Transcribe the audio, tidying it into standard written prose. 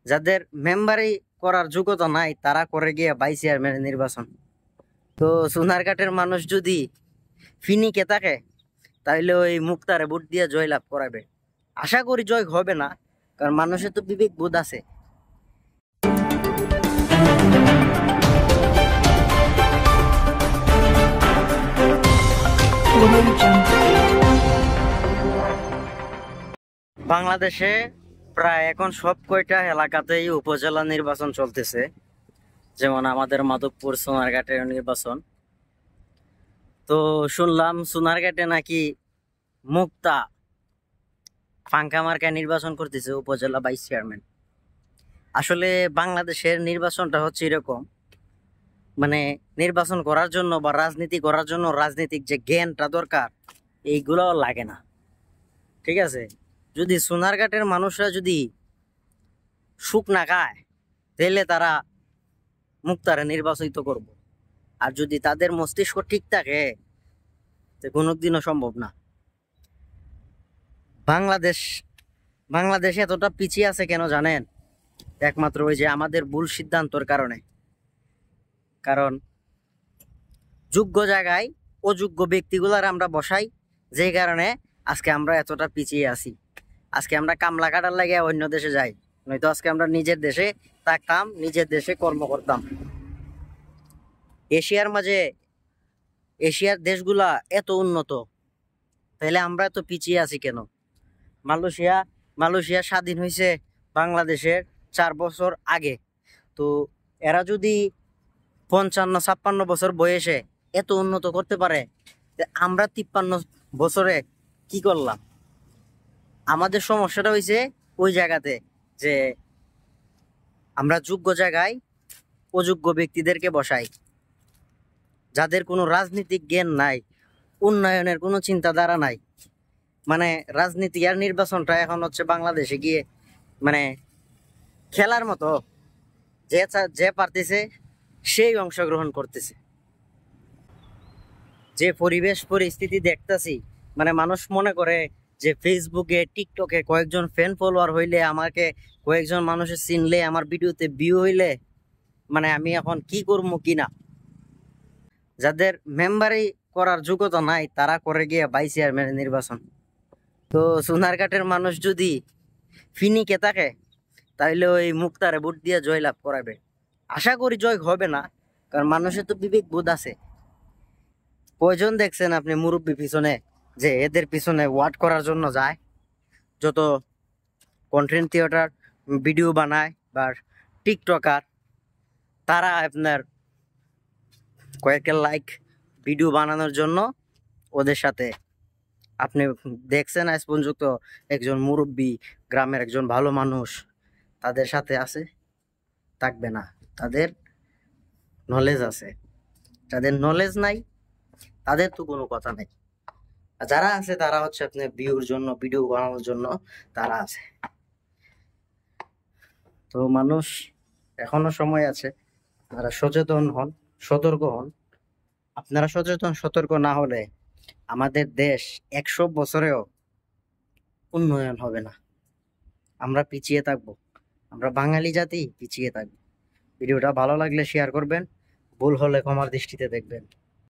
যাদের মেম্বারই করার যোগ্যতা নাই তারা করে গিয়ে ভাইস চেয়ারম্যানের নির্বাচন। তো সোনারঘাটের মানুষ যদি ফিনিকে থাকে তাহলে ওই মুক্তারে ভোট দিয়ে জয়লাভ করাবে। আশা করি জয় হবে না, কারণ মানুষের তো বিবেক বোধ আছে। বাংলাদেশে প্রায় এখন সব কয়টা এলাকাতেই উপজেলা নির্বাচন চলতেছে, যেমন আমাদের মাধবপুর সোনারঘাটের নির্বাচন। তো শুনলাম সোনারঘাটে নাকি মুক্তা ফাঙ্কা মার্কায় নির্বাচন করতেছে উপজেলা ভাইস চেয়ারম্যান। আসলে বাংলাদেশের নির্বাচনটা হচ্ছে এরকম, মানে নির্বাচন করার জন্য বা রাজনীতি করার জন্য রাজনৈতিক যে জ্ঞানটা দরকার এইগুলো লাগে না। ঠিক আছে, যদি সোনারঘাটের মানুষরা যদি সুখ না খায় তাহলে তারা মুক্তারে নির্বাচিত করব, আর যদি তাদের মস্তিষ্ক ঠিক থাকে তো কোনোদিনও সম্ভব না। বাংলাদেশ এতটা পিছিয়ে আছে কেন জানেন? একমাত্র ওই যে আমাদের ভুল সিদ্ধান্তর কারণে। কারণ যোগ্য জায়গায় অযোগ্য ব্যক্তিগুলার আমরা বসাই, যে কারণে আজকে আমরা এতটা পিছিয়ে আছি। আজকে আমরা কামলা কাটার লাগে অন্য দেশে যাই, নয়তো আজকে আমরা নিজের দেশে থাকতাম, নিজের দেশে কর্ম করতাম। এশিয়ার দেশগুলা এত উন্নত, তাহলে আমরা এত পিছিয়ে আছি কেন? মালয়েশিয়া স্বাধীন হয়েছে বাংলাদেশের 4 বছর আগে। তো এরা যদি 55-56 বছর বয়সে এত উন্নত করতে পারে, আমরা 53 বছরে কি করলাম? আমাদের সমস্যাটা হয়েছে ওই জায়গাতে যে আমরা যোগ্য জায়গায় অযোগ্য ব্যক্তিদেরকে বসাই, যাদের কোনো রাজনৈতিক জ্ঞান নাই, উন্নয়নের কোনো চিন্তাধারা নাই। মানে রাজনীতি আর নির্বাচনটা এখন হচ্ছে বাংলাদেশে গিয়ে মানে খেলার মতো, যে পারতেছে সেই অংশগ্রহণ করতেছে। যে পরিস্থিতি দেখতেছি, মানে মানুষ মনে করে যে ফেসবুকে টিকটকে কয়েকজন ফ্যান ফলোয়ার হইলে, আমাকে কয়েকজন মানুষের চিনলে, আমার ভিডিওতে ভিউ হইলে মানে আমি এখন কি করবো কিনা। যাদের মেম্বারই করার যোগ্যতা নাই তারা করে গিয়ে ভাইস চেয়ারম্যানের নির্বাচন। তো সোনারঘাটের মানুষ যদি ফিনিকে থাকে তাহলে ওই মুক্তারে ভোট দিয়ে জয়লাভ করাবে। আশা করি জয় হবে না, কারণ মানুষের তো বিবেক বোধ আছে। কয়জন দেখছেন আপনি মুরব্বী পিছনে, যে এদের পিছনে ওয়াট করার জন্য যায়, যত কন্টেন্ট ক্রিয়েটর ভিডিও বানায় বা টিকটকার, তারা আপনার কয়েকের লাইক ভিডিও বানানোর জন্য ওদের সাথে আপনি দেখছেন আজ পর্যন্ত একজন মুরব্বী, গ্রামের একজন ভালো মানুষ তাদের সাথে আছে? থাকবে না। তাদের নলেজ আছে, যাদের নলেজ নাই তাদের তো কোনো কথা নাই। আর যারা আছে তারা হচ্ছে আপনার ভিউর জন্য, ভিডিও বানানোর জন্য তারা আছে। তো মানুষ এখনো সময় আছে, তারা সচেতন হন, সতর্ক হন। আপনারা সচেতন সতর্ক না হলে আমাদের দেশ 100 বছরেও উন্নয়ন হবে না। আমরা পিছিয়ে থাকবো, আমরা বাঙালি জাতি পিছিয়ে থাকবো। ভিডিওটা ভালো লাগলে শেয়ার করবেন, ভুল হলে ক্ষমার দৃষ্টিতে দেখবেন।